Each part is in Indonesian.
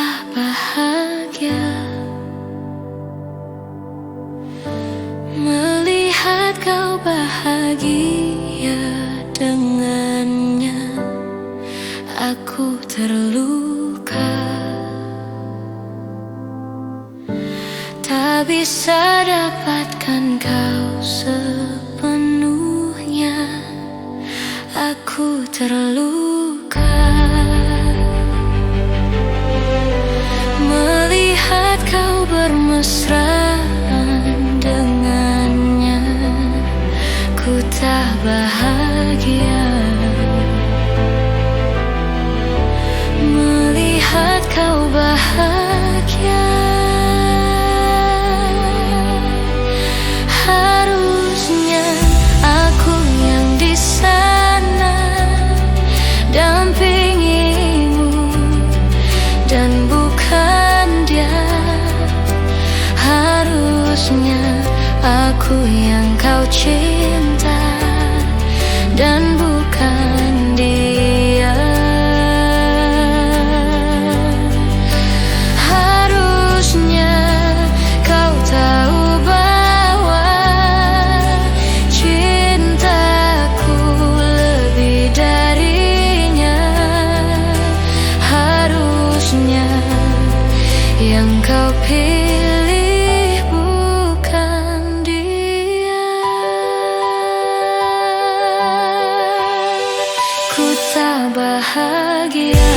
tak bahagia melihat kau bahagia dengannya. Aku terluka, tak bisa dapatkan kau sepenuhnya. Aku terluka melihat kau bermesraan dengannya. Ku tak bahagia melihat kau bahagia. Harusnya aku yang di sana dampingimu dan bukan dia. Harusnya aku yang kau cinta dan bukan dia. Harusnya kau tahu bahwa cintaku lebih darinya. Harusnya yang kau pilih bukan dia. Ku tak bahagia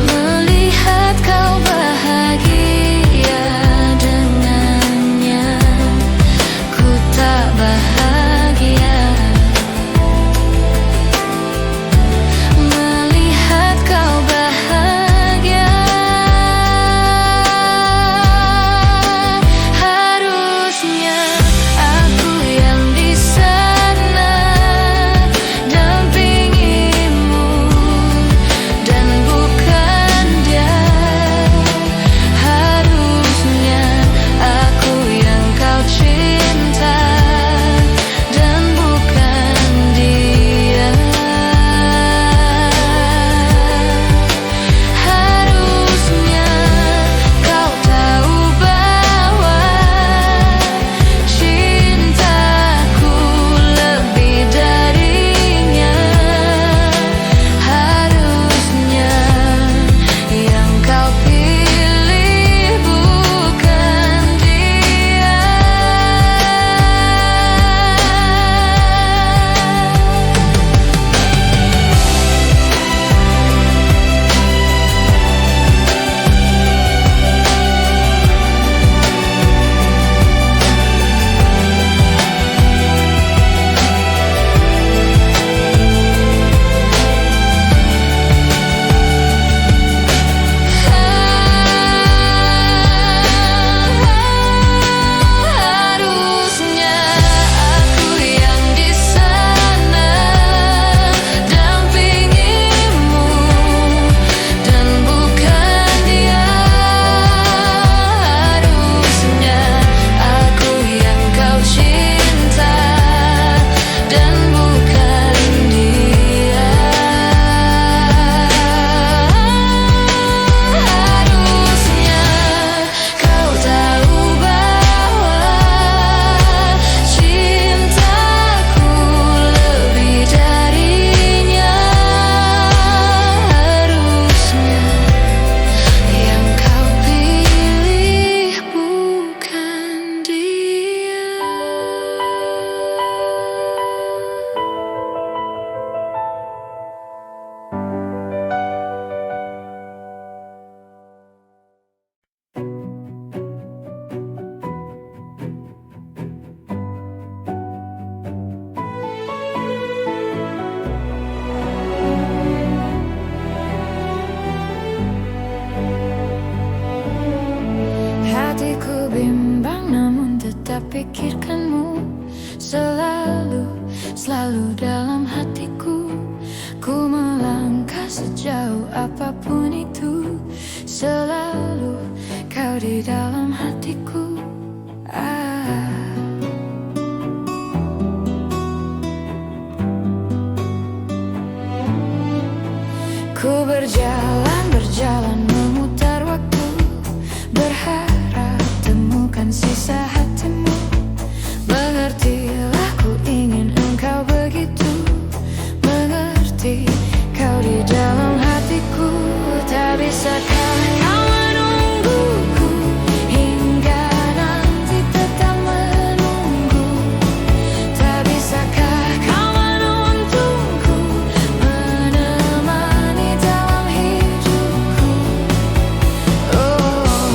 melihat kau bahagia dengannya. Ku tak bahagia melihat kau bahagia. Harusnya aku yang di sana dampingimu dan bukan dia. Harusnya aku yang kau cinta dan bukan dia. Harusnya kau tahu bahwa cintaku lebih darinya. Harusnya yang kau pilih bukan dia. Harusnya aku yang di sana dampingimu dan bukan dia. Harusnya aku yang kau cinta dan bukan dia. Harusnya kau tahu bahwa cintaku lebih darinya. Harusnya yang kau pilih bukan dia. Hatiku bimbang namun tetap pikirkanmu selalu, selalu dalam hatiku. Ku melangkah sejauh apapun itu, selalu kau di dalam hatiku. Ku berjalan memutar waktu, berharap temukan sisa hatimu. Mengertilah, ku ingin engkau begitu mengerti. Kau di dalam hatiku, tak bisakah kau menungguku hingga nanti tetap menunggu? Tak bisakah kau menuntunku, menemani dalam hidupku? Oh,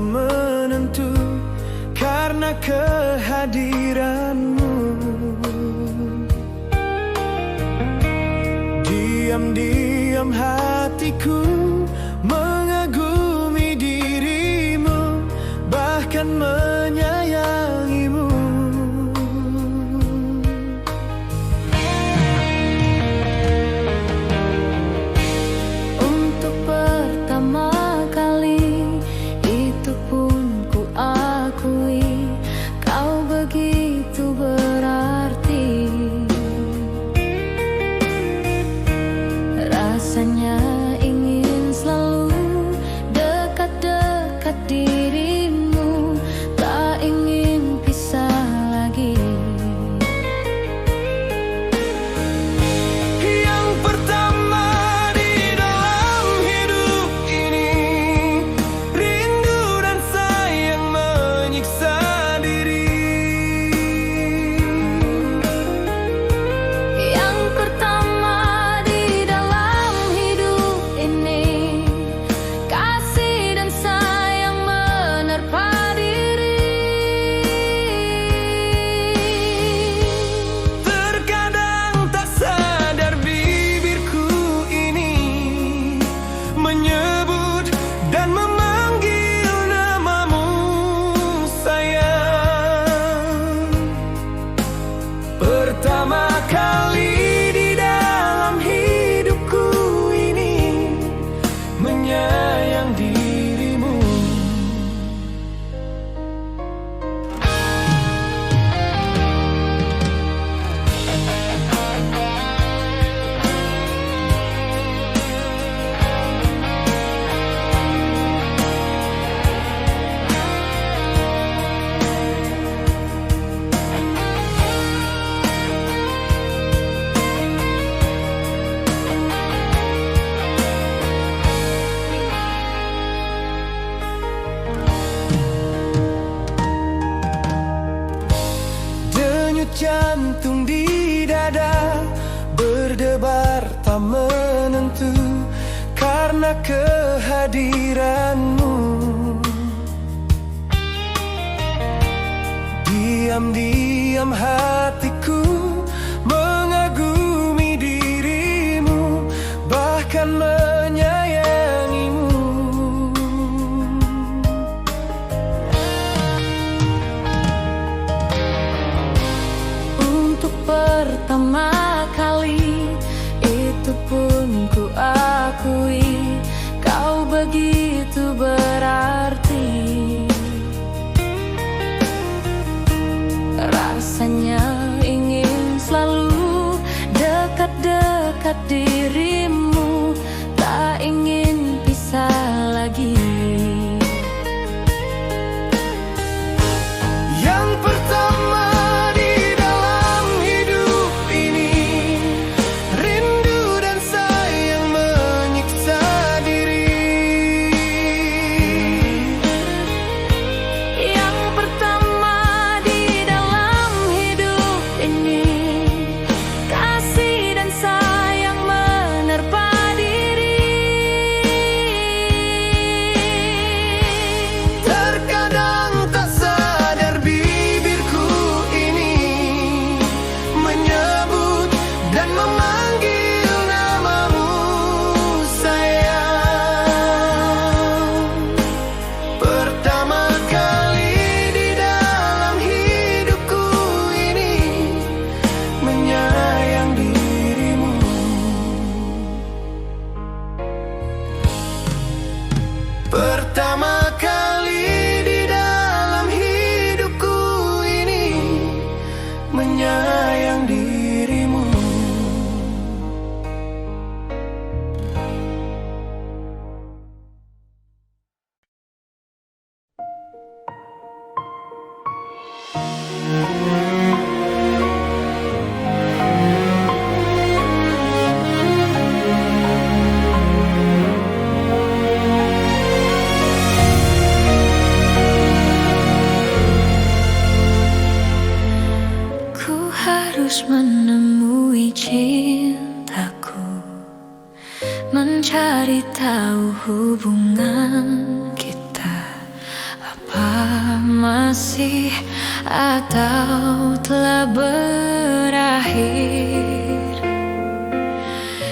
tak menentu karena kehadiranmu. Diam-diam hatiku mengagumi dirimu, bahkan menyayangimu. Untuk pertama kali itu pun ku akui, kau begitu berarti. Rasanya ingin selalu dekat-dekat dirimu, tak ingin pisah lagi. Yang pertama di dalam hidup ini, rindu dan sayang menyiksa diri. Yang pertama di dalam hidup ini, kasih dan sayang menerpa diri. Terkadang tak sadar bibirku ini menyebut dan memanggil namamu sayang. Pertama kali di dalam hidupku ini menyayang dirimu. Denyut jantung di dada berdebar tak menentu karena kehadiranmu. Diam-diam hatiku mengagumi dirimu, bahkan menyayangimu. Untuk pertama kali itu pun ku akui, kau begitu berarti. Rasanya ingin selalu dekat-dekat dirimu, tak ingin pisah lagi. Yang pertama di dalam hidup ini, rindu dan sayang menyiksa diri. Yang pertama di dalam hidup ini, kasih dan sayang menerpa diri. Terkadang tak sadar bibirku ini menyebut dan memanggil namamu sayang. Pertama kali di dalam hidupku ini menyayang dirimu. Pertama kali di dalam hidupku ini menyayang dirimu. Harus menemui cintaku, mencari tahu hubungan kita. masih atau telah berakhir.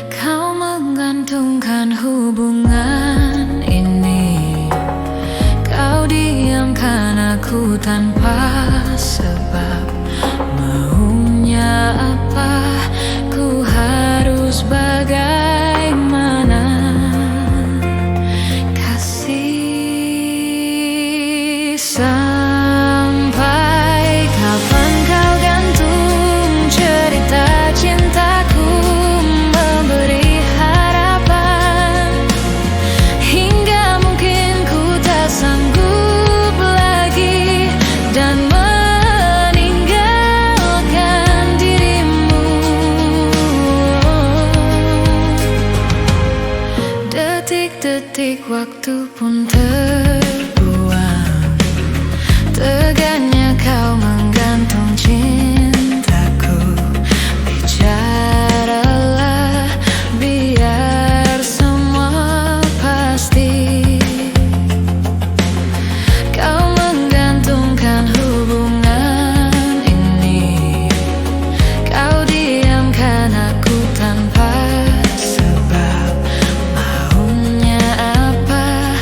Kau menggantungkan hubungan ini, kau diamkan aku tanpa sebab. Maunya apa, ku harus bagaimana? Kasih, sampai kapan kau gantung cerita cintaku, memberi harapan hingga mungkin ku tak sanggup lagi dan meninggalkan dirimu. Detik-detik waktu pun terbuang, tegaknya kau menggantung cintaku. Bicaralah biar semua pasti. Kau menggantungkan hubungan ini, kau diamkan aku tanpa sebab. Maunya apa,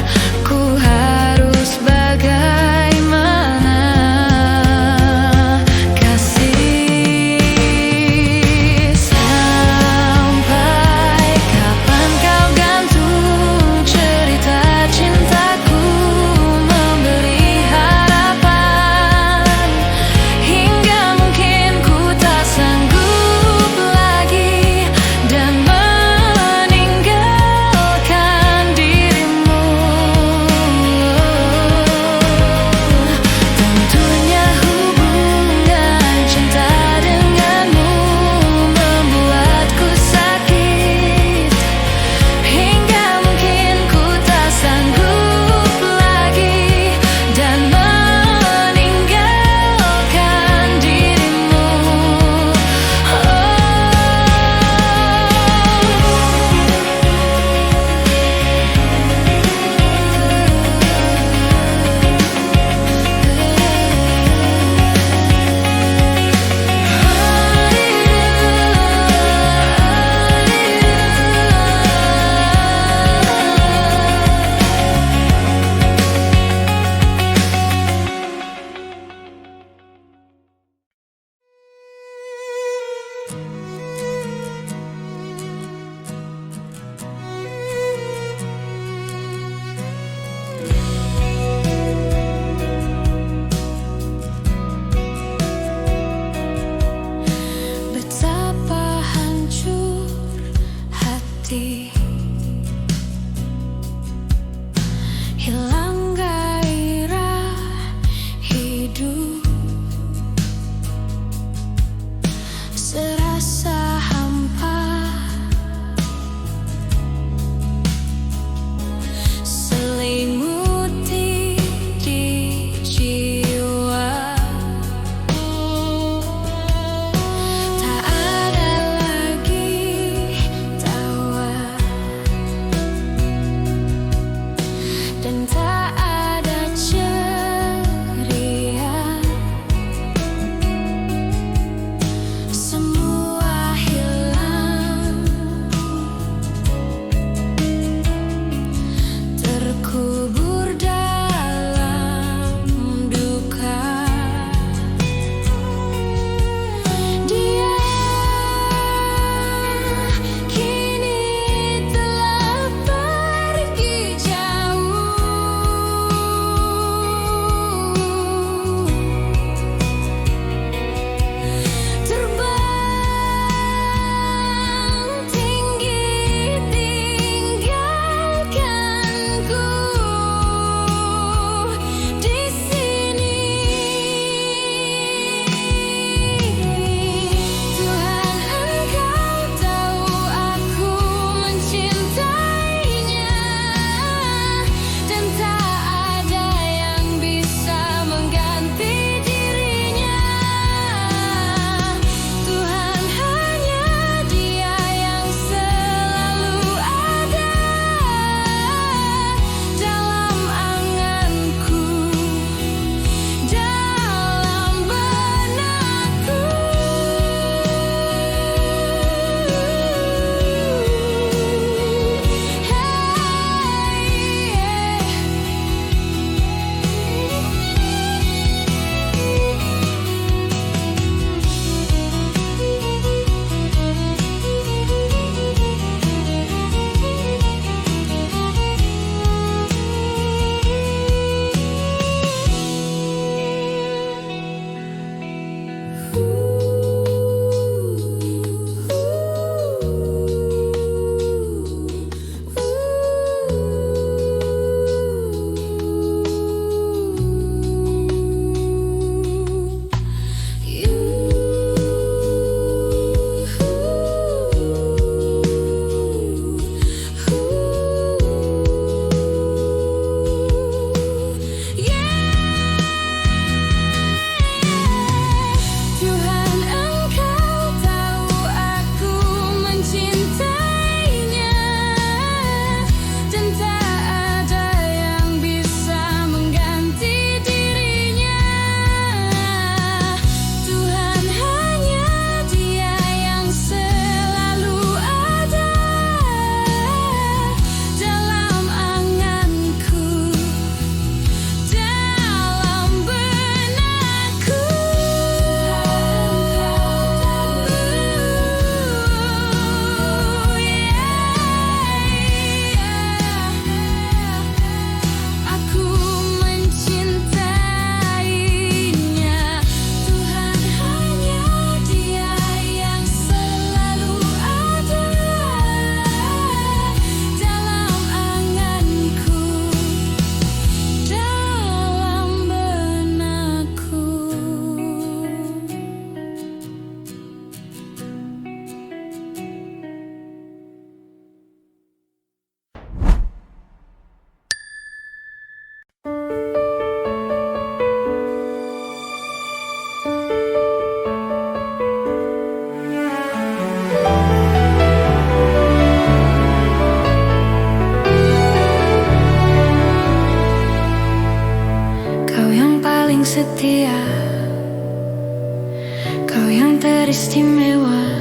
Kau yang teristimewa,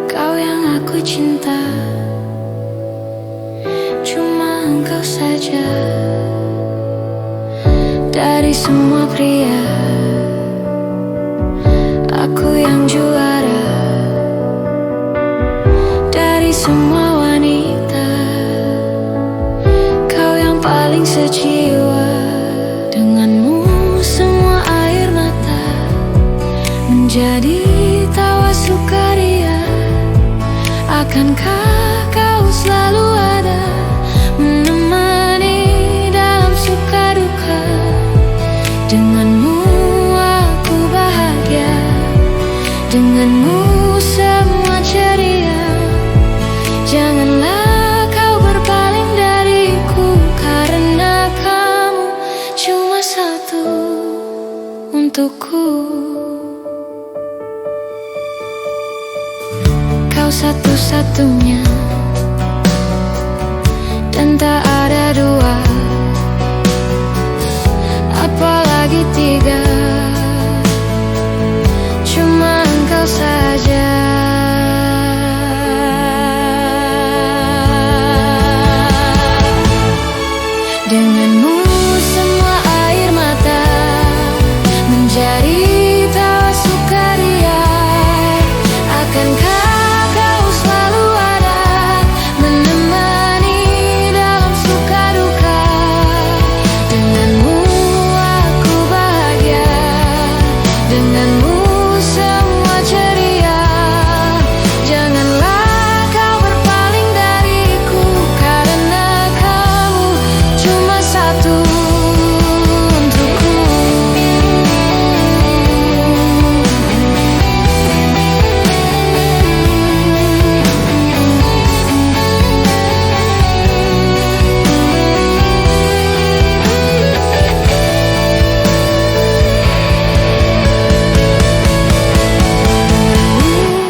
kau yang aku cinta. Cuma engkau saja dari semua pria. Aku yang juara dari semua wanita. Kau yang paling sejiwa. Denganmu semua air mata menjadi tawa sukaria. Akankah kau selalu ada, menemani dalam suka duka? Denganmu aku bahagia, denganmu semua ceria. Janganlah kau berpaling dariku, karena kamu cuma satu untukku. Kau satu-satunya dan tak ada dua, apalagi tiga. Cuma engkau saja. Denganmu semua air mata menjadi tawa sukaria. Akankah kau selalu ada, menemani dalam suka duka? Denganmu aku bahagia, denganmu semua ceria. Janganlah kau berpaling dariku, karena kamu cuma satu untukku.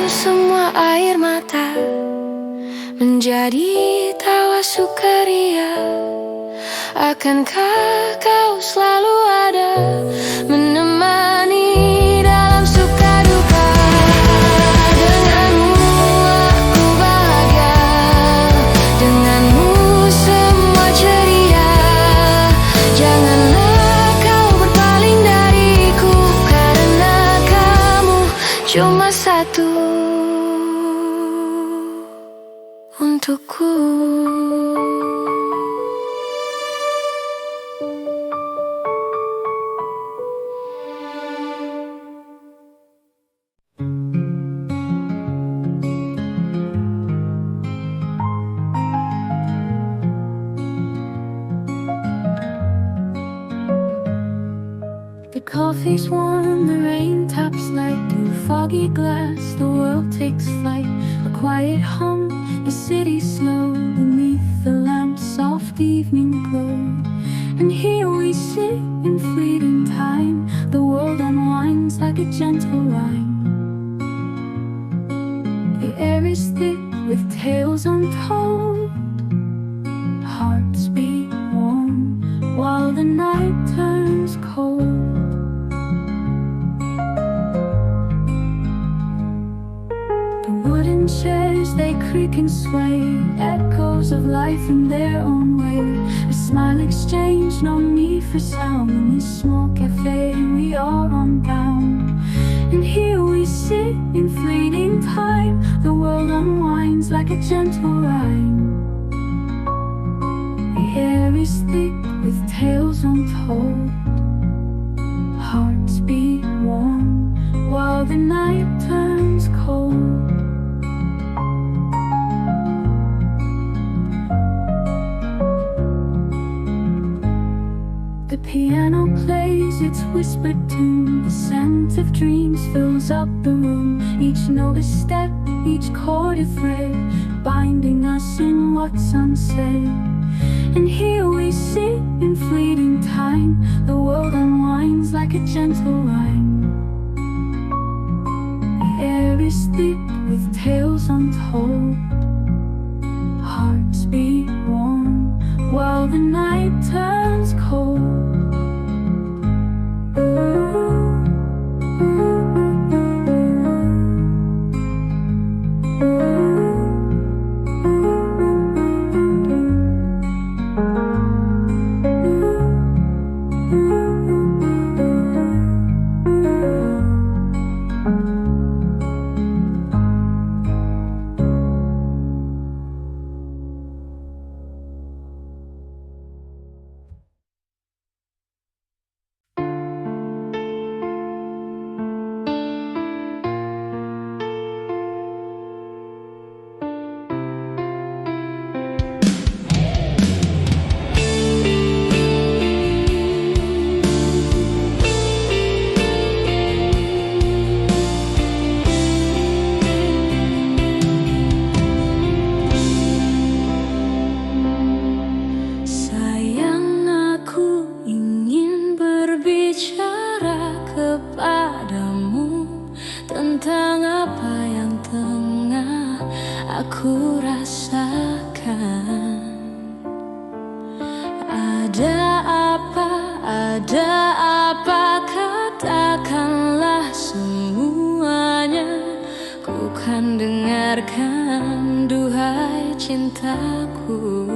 Semua air mata menjadi tawa sukaria. Akankah kau selalu ada, menemani dalam suka duka? Denganmu aku bahagia, denganmu semua ceria. Janganlah kau berpaling dariku, karena kamu cuma satu untukku. The coffee's warm, the rain taps light through foggy glass. The world takes flight, a quiet hum, the city slow beneath the lamp's soft evening glow. And here we sit in fleeting time. The world unwinds like a gentle rhyme. The air is thick with tales untold. Hearts beat warm while the night turns cold. Wooden chairs, they creak and sway, echoes of life in their own way. A smile exchange, no need for sound. In this small cafe, we are unbound. And here we sit in fleeting time. The world unwinds like a gentle rhyme. The air is thick with tales untold. Hearts beat warm while the night turns cold. The piano plays its whispered tune. The scent of dreams fills up the room. Each note a step, each chord a thread, binding us in what's unsaid. And here we sit in fleeting time. The world unwinds like a gentle rhyme. The air is thick with tales untold. Hearts beat warm while the night turns cold. bicara kepadamu tentang apa yang tengah aku rasakan. Ada apa, katakanlah semuanya. Ku kan dengarkan, duhai cintaku.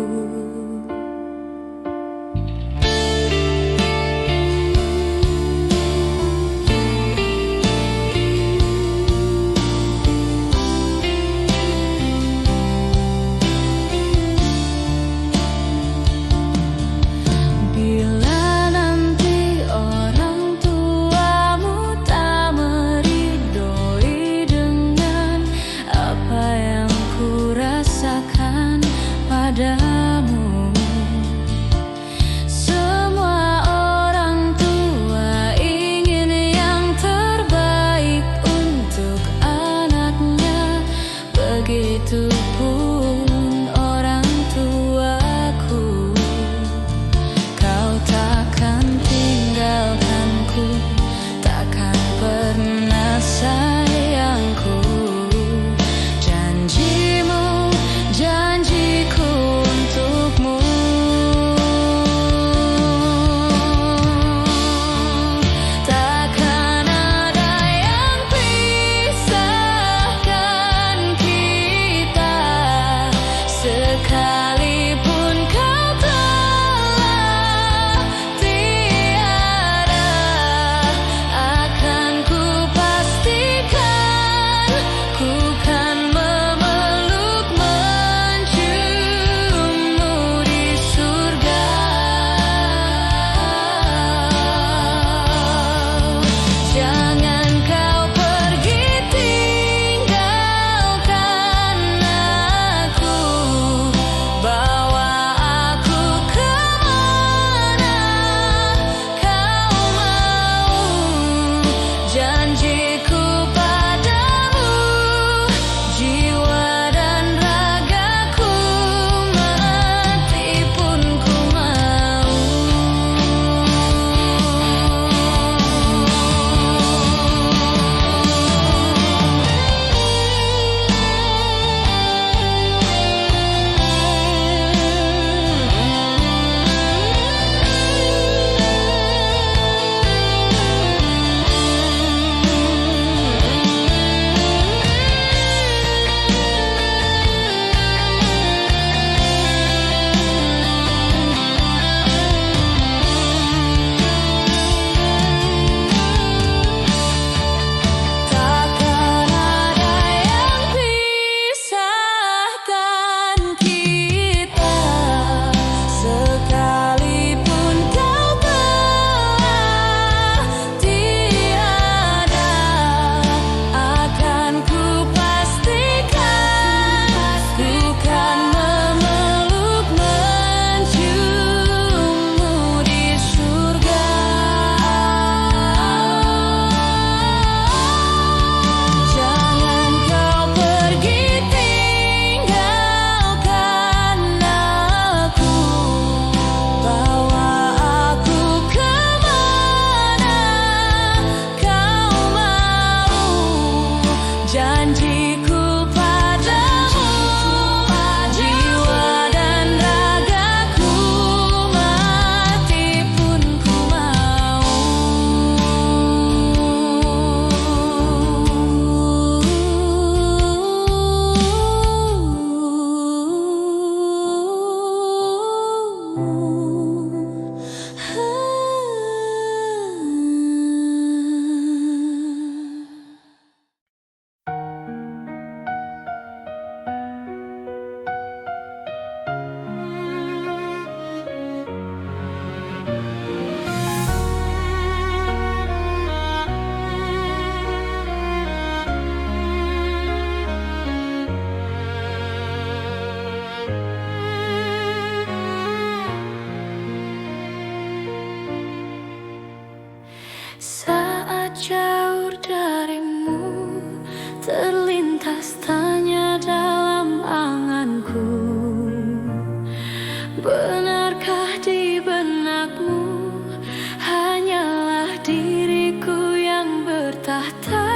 berkata,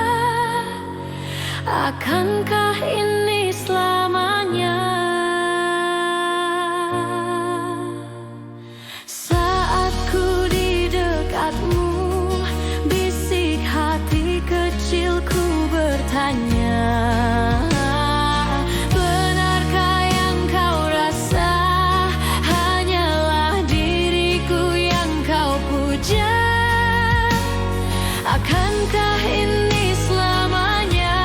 akankah ini selamanya? Saat ku di dekatmu, bisik hati kecilku bertanya, benarkah yang kau rasa hanyalah diriku yang kau puja? Akankah ini selamanya?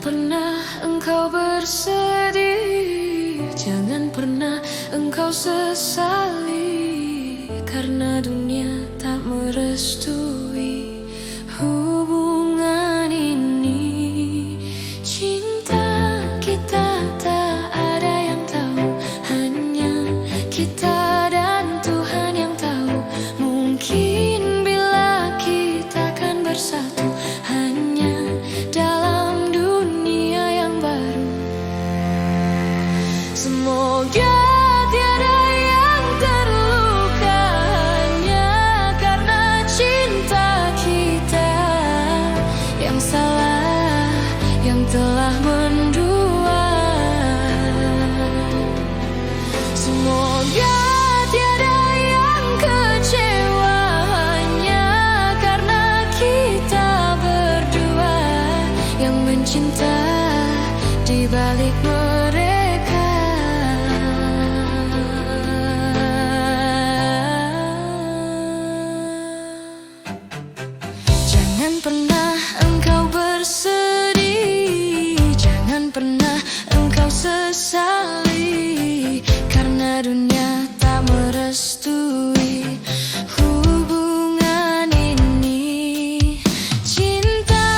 pernah engkau bersedih, jangan pernah engkau sesali, karena dunia tak merestui hubungan ini. Cinta kita tak ada yang tahu, hanya kita dan Tuhan yang tahu. Mungkin bila kita akan bersatu hanya dalam dunia yang baru. Semoga tiada yang terluka hanya karena cinta kita yang salah, yang telah mendua. Semoga tiada yang kecewa hanya karena kita berdua yang mencinta di balik mereka. Jangan pernah engkau bersedih, jangan pernah engkau sesali, karena dunia tak merestui hubungan ini. Cinta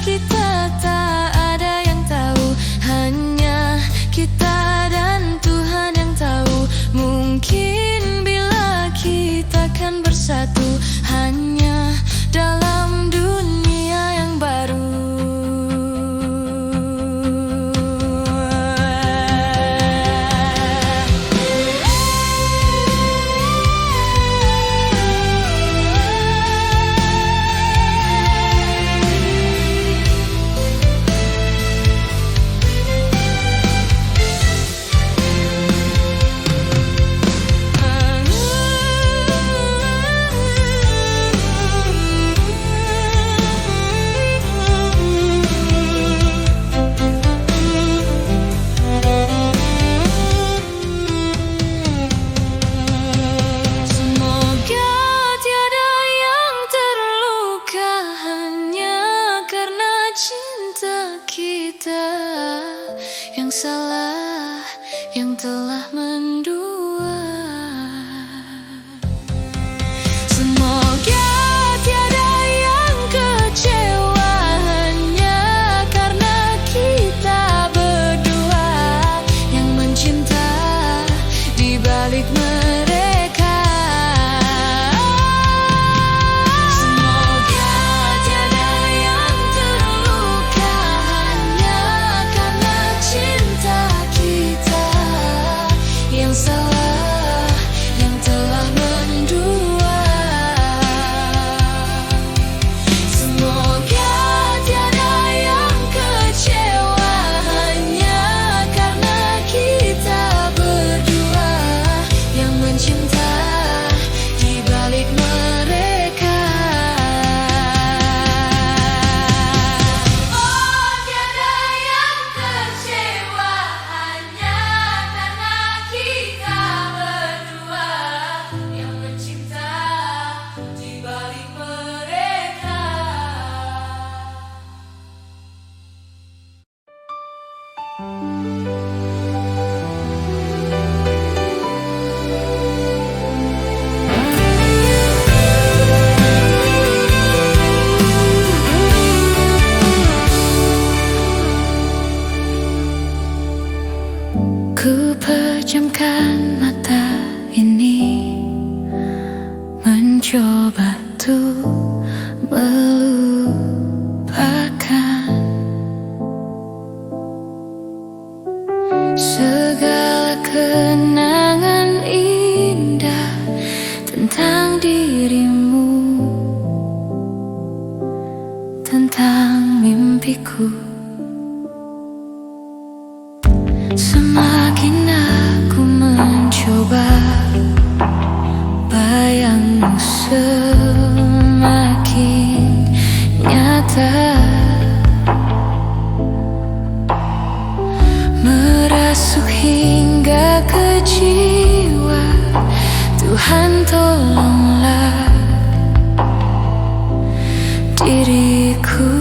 kita tak ada yang tahu, hanya kita dan Tuhan yang tahu. Mungkin bila kita akan bersatu hanya dalam dunia yang baru. Kita yang salah, yang telah mendua. Semoga tiada yang kecewa hanya karena kita berdua yang mencinta di balik mereka. Semoga tiada yang terluka hanya karena cinta kita yang salah, yang telah mendua. Semoga tiada yang kecewa hanya karena kita berdua yang mencinta di balik mereka. Oh, tiada yang kecewa hanya karena kita berdua yang mencinta di balik mereka. Ku pejamkan mata ini, mencoba tuh melupakan segala kenangan indah tentang dirimu, tentang mimpiku. Semakin aku mencoba, bayangmu semakin nyata, merasuk hingga ke jiwa. Tuhan tolonglah diriku.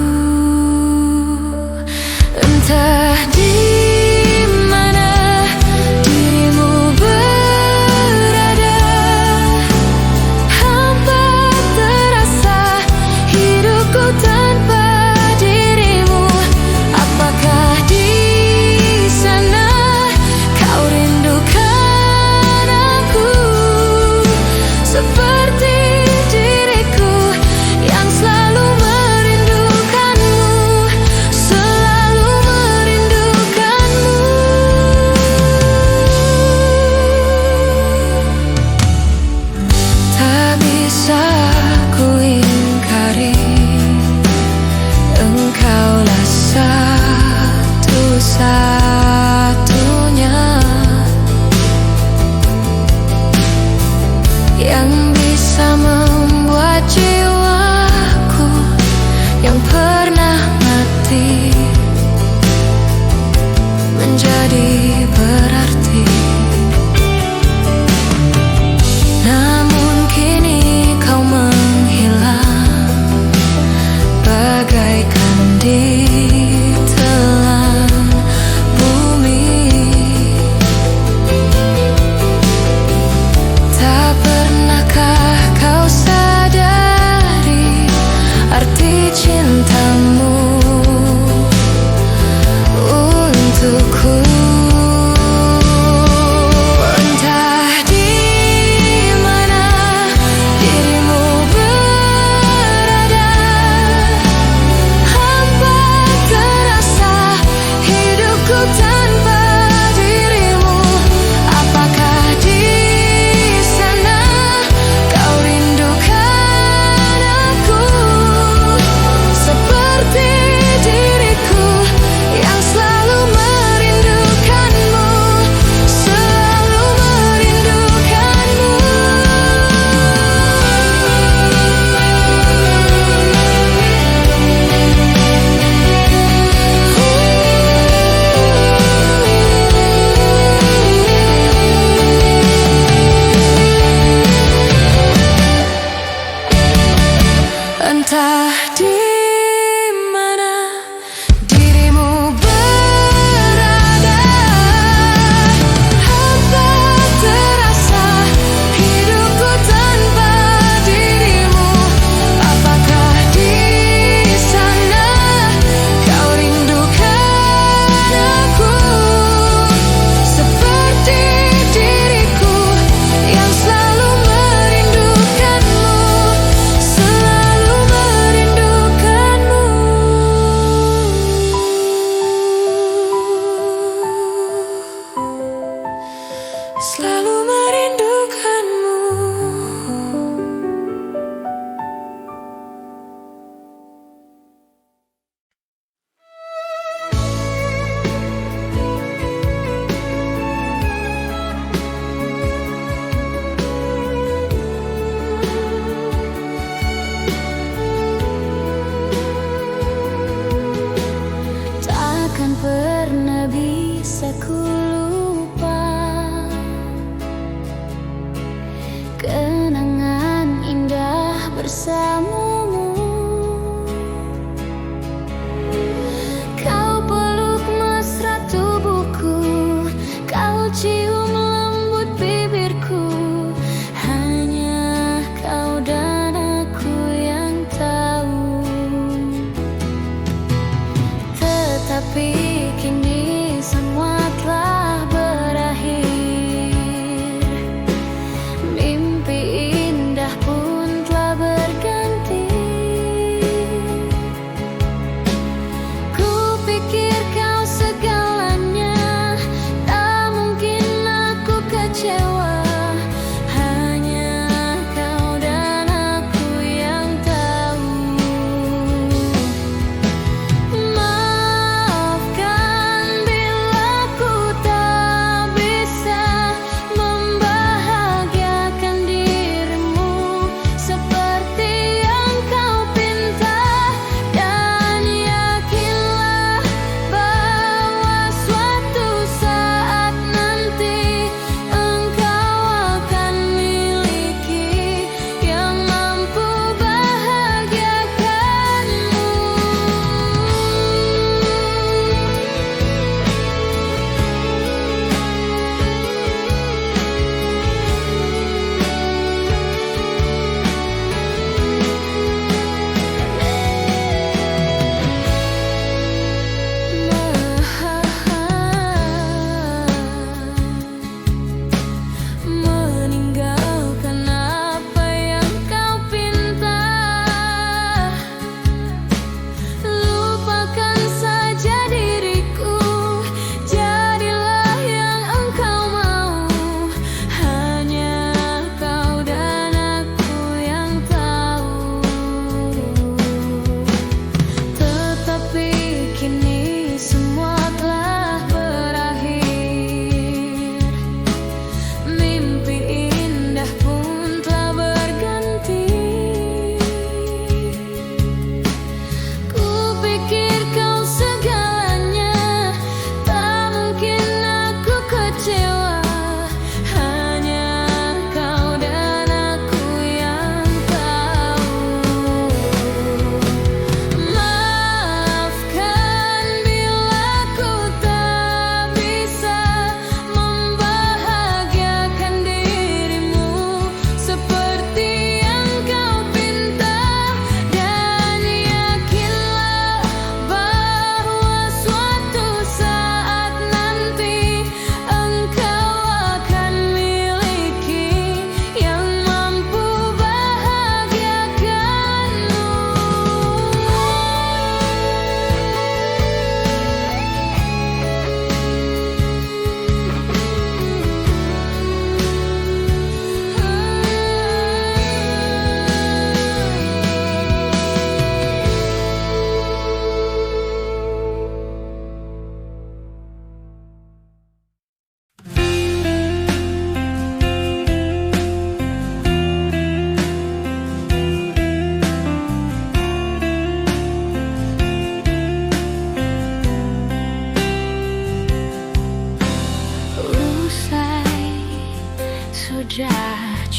jadi berarti. Namun kini kau menghilang bagaikan ditelan bumi. Tak pernahkah kau sadari arti cintamu untukku?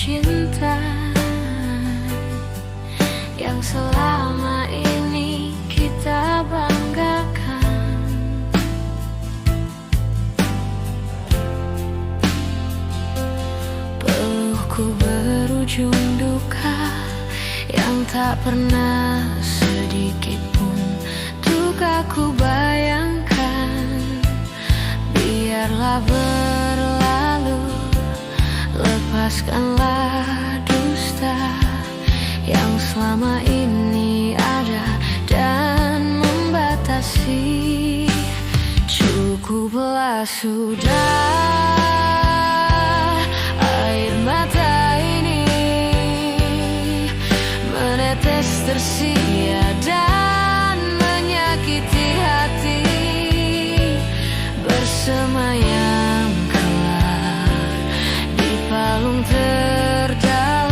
cinta yang selama ini kita banggakan. Peluhku berujung duka yang tak pernah sedikit pun untuk aku bayangkan. Biarlah berlalu, lepaskanlah dusta yang selama ini ada dan membatasi. Cukuplah sudah air mata ini menetes tersia dan menyakiti hati. Bersemayam kelak di palung terdalam.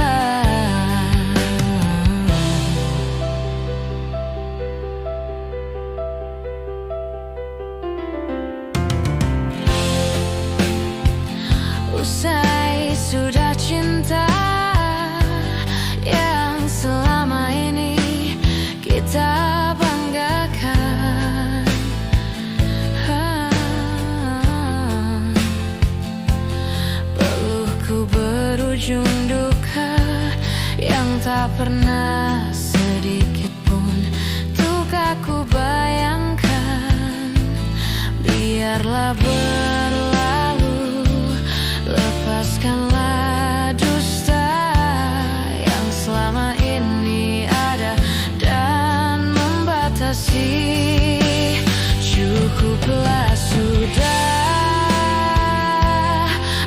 Usai sudah cinta yang selama ini kita banggakan. Peluhku berujung duka yang tak pernah sedikit pun untuk aku bayangkan. Biarlah berlalu, lepaskanlah dusta yang selama ini ada dan membatasi. Cukuplah sudah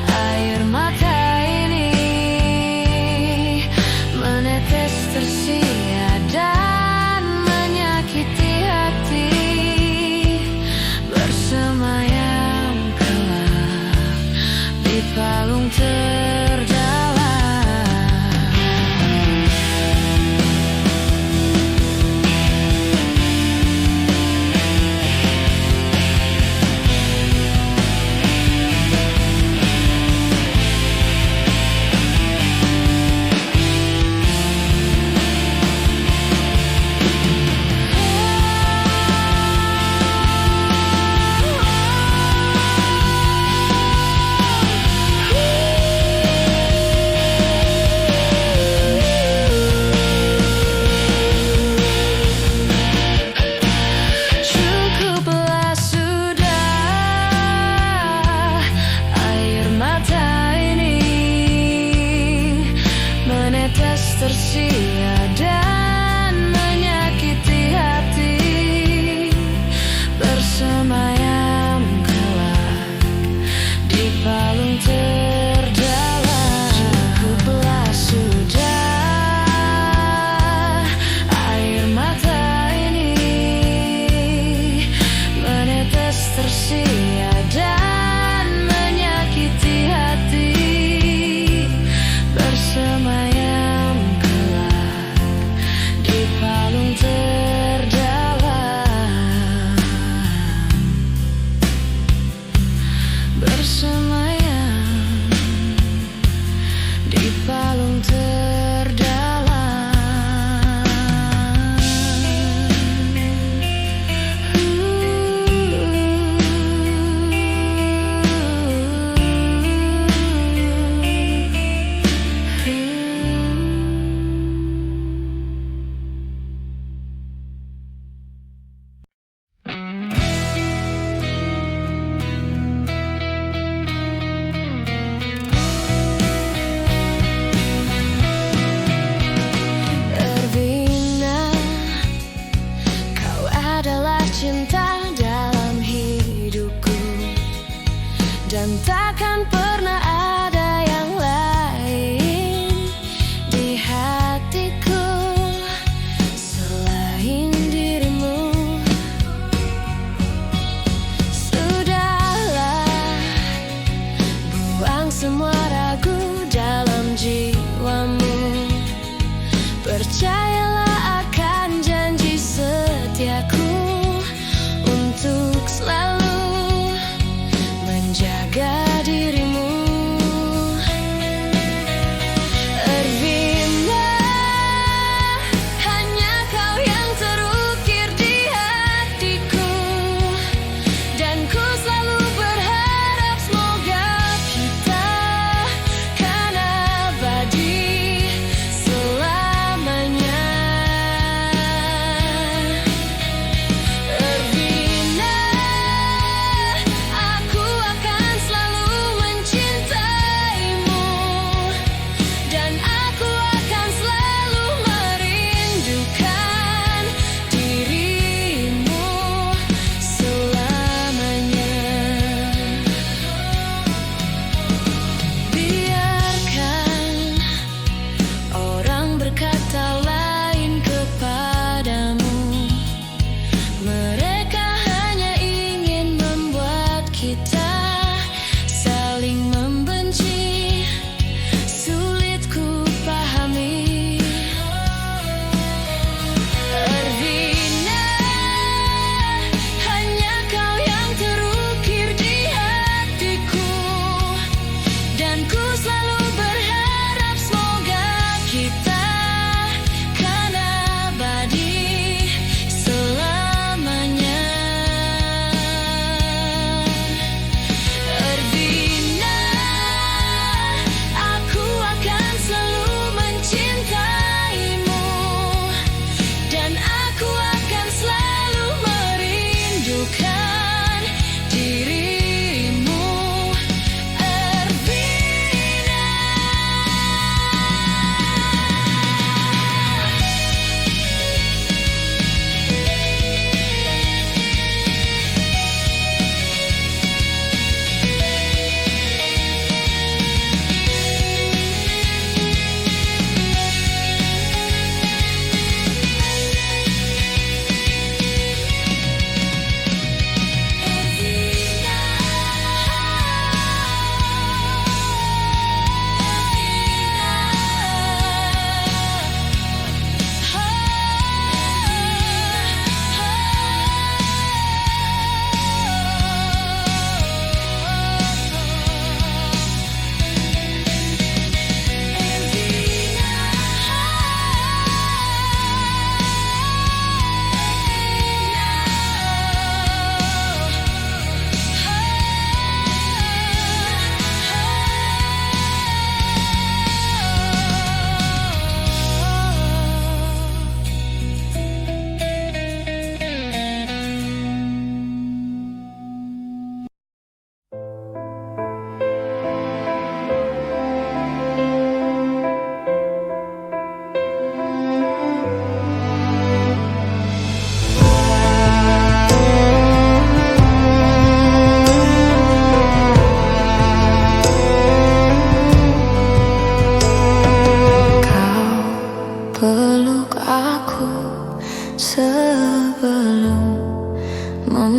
air mata ini menetes tersia dan menyakiti hati. Bersemayam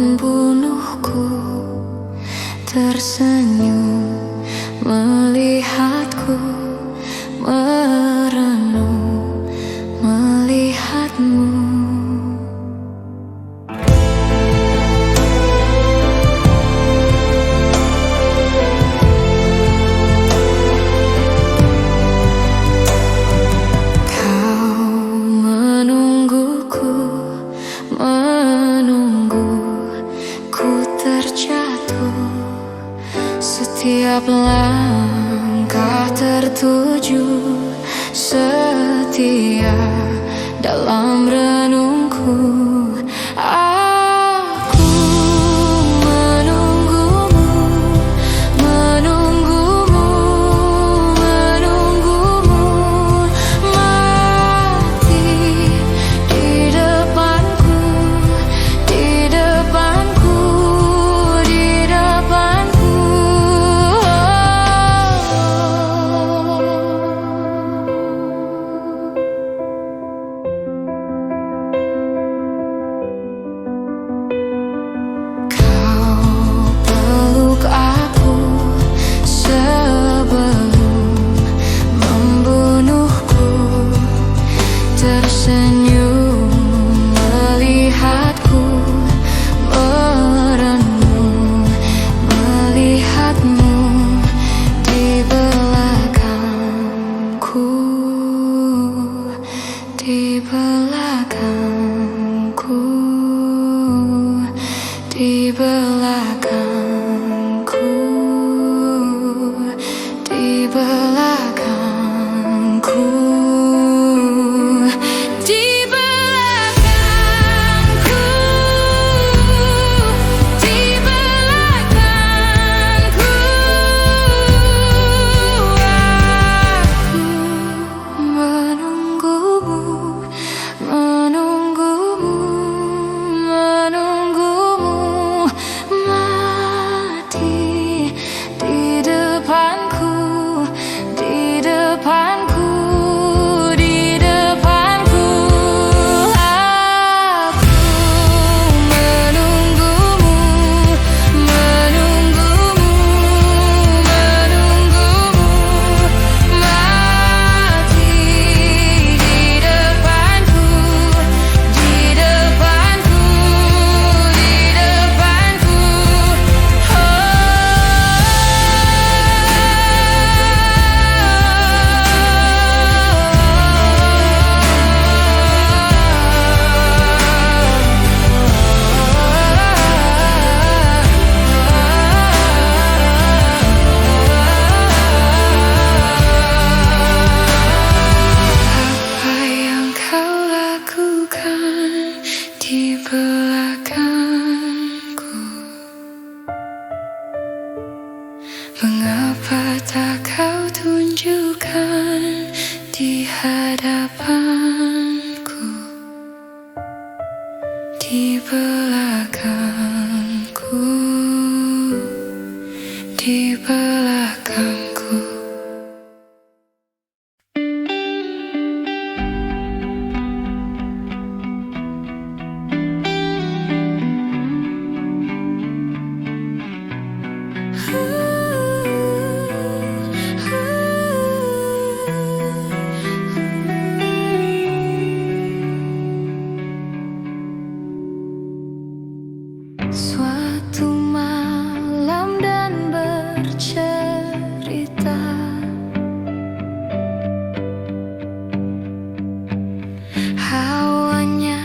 membunuhku, tersenyum melihatku, merenung melihatmu. Setiap langkah tertuju setia dalam renungku. Aku menunggumu, menunggumu, menunggumu, mati di depanku, di depanku, di depanku. Tersenyum melihatku, merenung melihatmu di belakangku, di belakangku, di belakangku, di belakangku. Di belakangku, mengapa tak kau tunjukkan di hadapanku? Di belakangku, di belakangku. Suatu malam dan bercerita, hawanya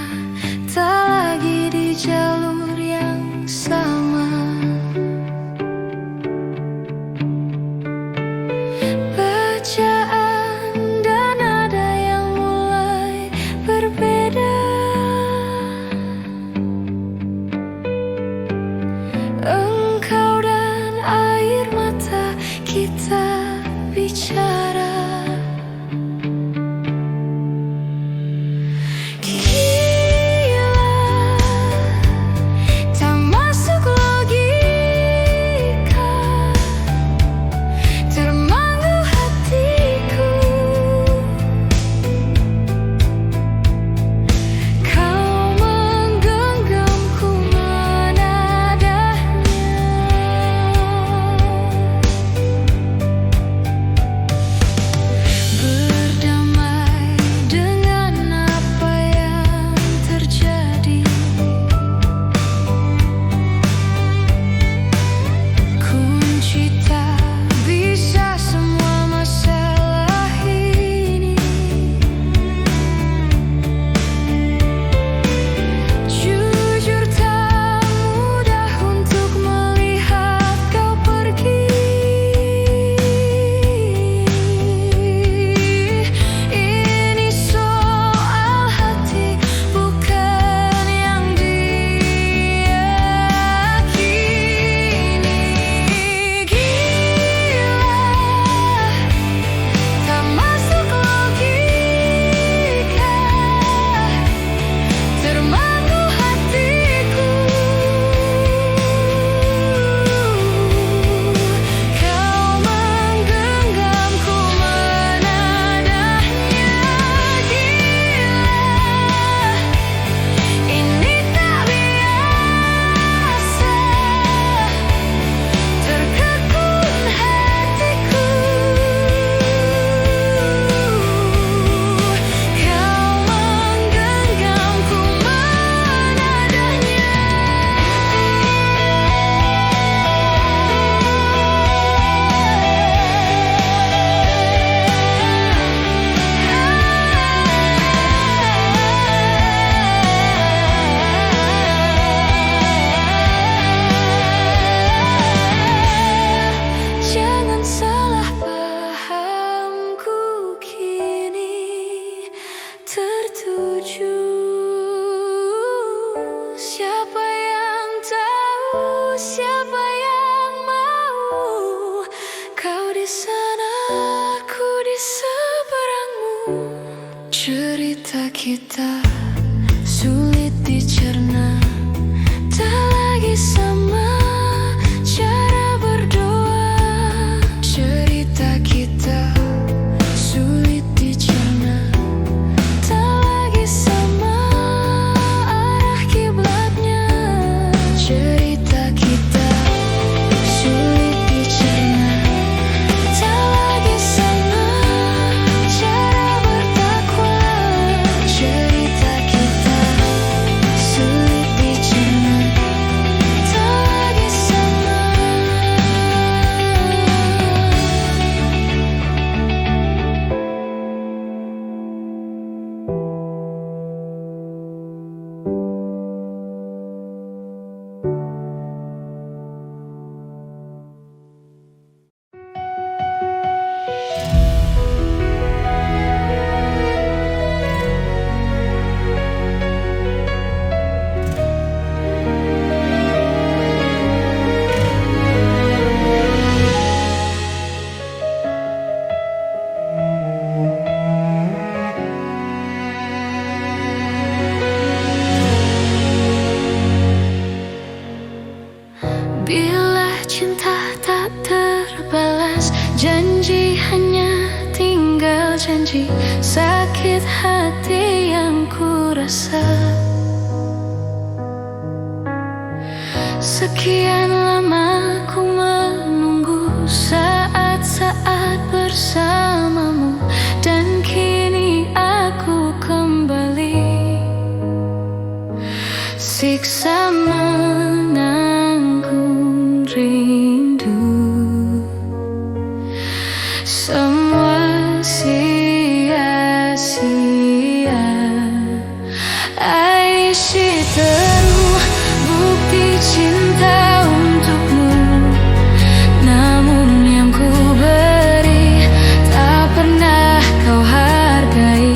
tak lagi di jalur yang sama. Bacaan dan nada yang mulai berbeda. siapa yang mau? Kau di sana, aku di seberangmu. Cerita kita sulit dicerna, tak lagi sama cara berdoa. Cerita kita sulit dicerna, tak lagi sama arah kiblatnya. Cerita kita sulit dicerna, tak lagi sama cara bertakwa. Cerita kita sulit dicerna, tak lagi sama. Bila cinta tak terbalas, janji hanya tinggal janji. Sakit hati yang ku rasa, sekian lama ku menunggu saat-saat bersamamu, dan kini aku kembali. Siksa menanggung rindu, semua sia-sia. Aisyah teruh bukti cinta untukmu, namun yang ku beri tak pernah kau hargai.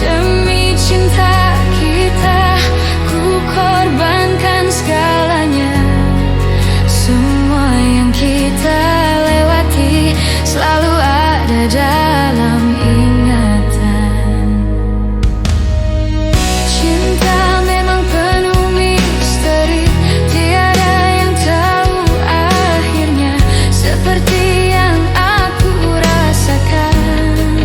Demi cinta kita ku korbankan segalanya. Semua yang kita lewati selalu ada dalam ingatan. Cinta memang penuh misteri, tiada yang tahu akhirnya. Seperti yang aku rasakan,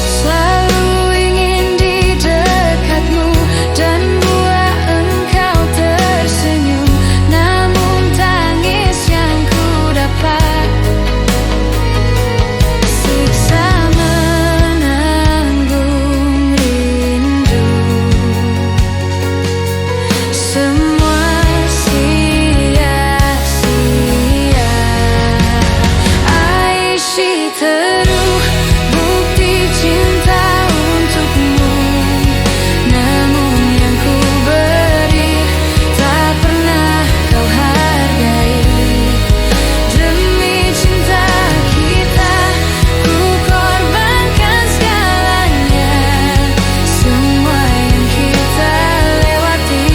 selalu ingin di dekatmu dan buat engkau tersenyum. Namun tangis yang ku dapat, siksa menanggung rindu, semua sia-sia. Aisyah teruh bukti cinta untukmu, namun yang ku beri tak pernah kau hargai. Demi cinta kita ku korbankan segalanya. Semua yang kita lewati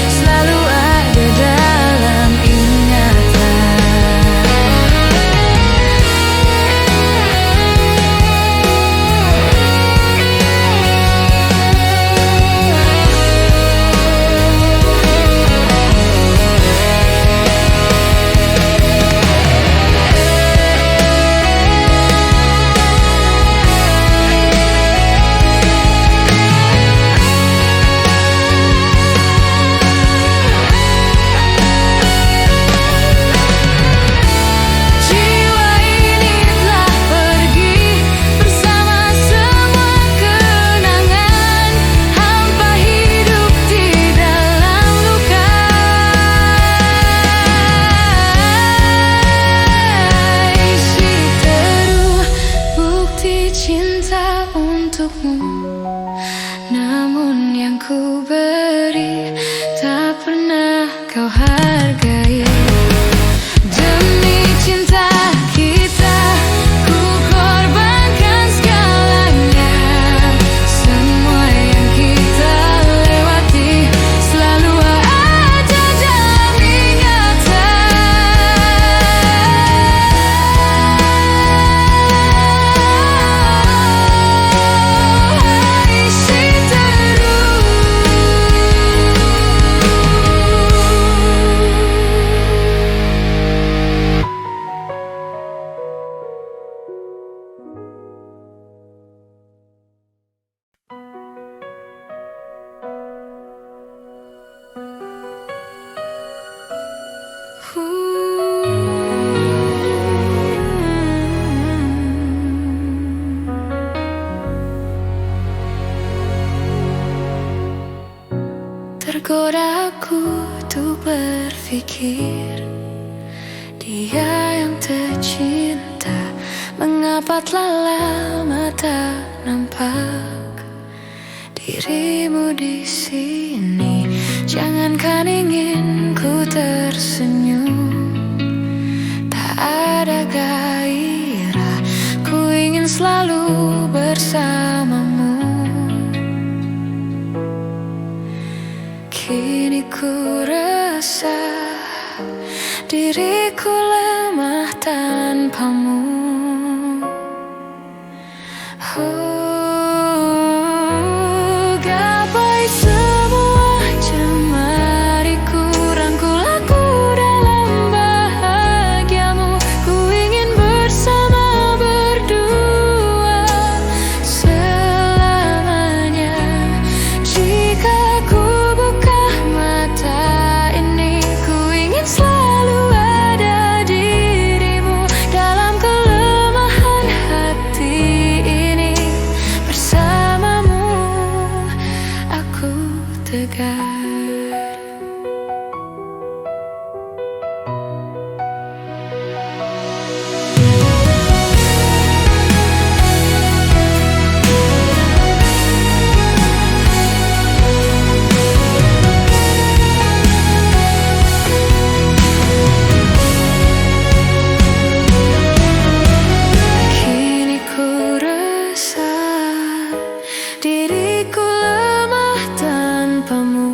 selalu ada dalam ingatan. Jiwa ini telah pergi bersama semua kenangan, hampa hidup di dalam luka. Aisyah teruh bukti cinta untukmu, namun yang ku beri tak pernah kau hargai. Demi cinta kita ku korbankan segalanya. Semua yang kita lewati selalu Tergoda aku tuh berpikir, dia yang tercinta, mengapa telah lama tak nampak dirimu di sini. Jangankan ingin ku tersenyum, tak ada gairah, ku ingin selalu bersamamu. Kini ku rasa diriku lemah tanpamu. Gapai semua cemariku, rangkul aku dalam bahagiamu. Ku ingin bersama berdua selamanya. Jika ku buka mata ini, ku ingin selalu ada dirimu dalam kelemahan hati ini. Bersamamu aku tegar. Kini ku rasa diriku lemah tanpamu.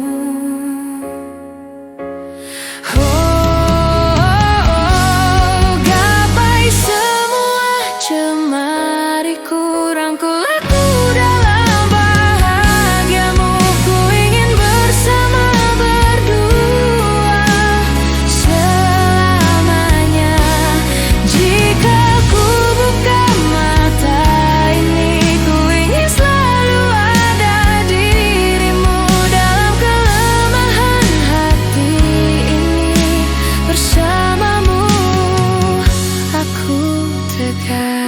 Gapai semua cemariku, rangkul aku dalam bahagiamu. Ku ingin bersama berdua selamanya. Jika ku buka mata ini, ku ingin selalu ada dirimu dalam kelemahan hati ini. Bersamamu aku tegar.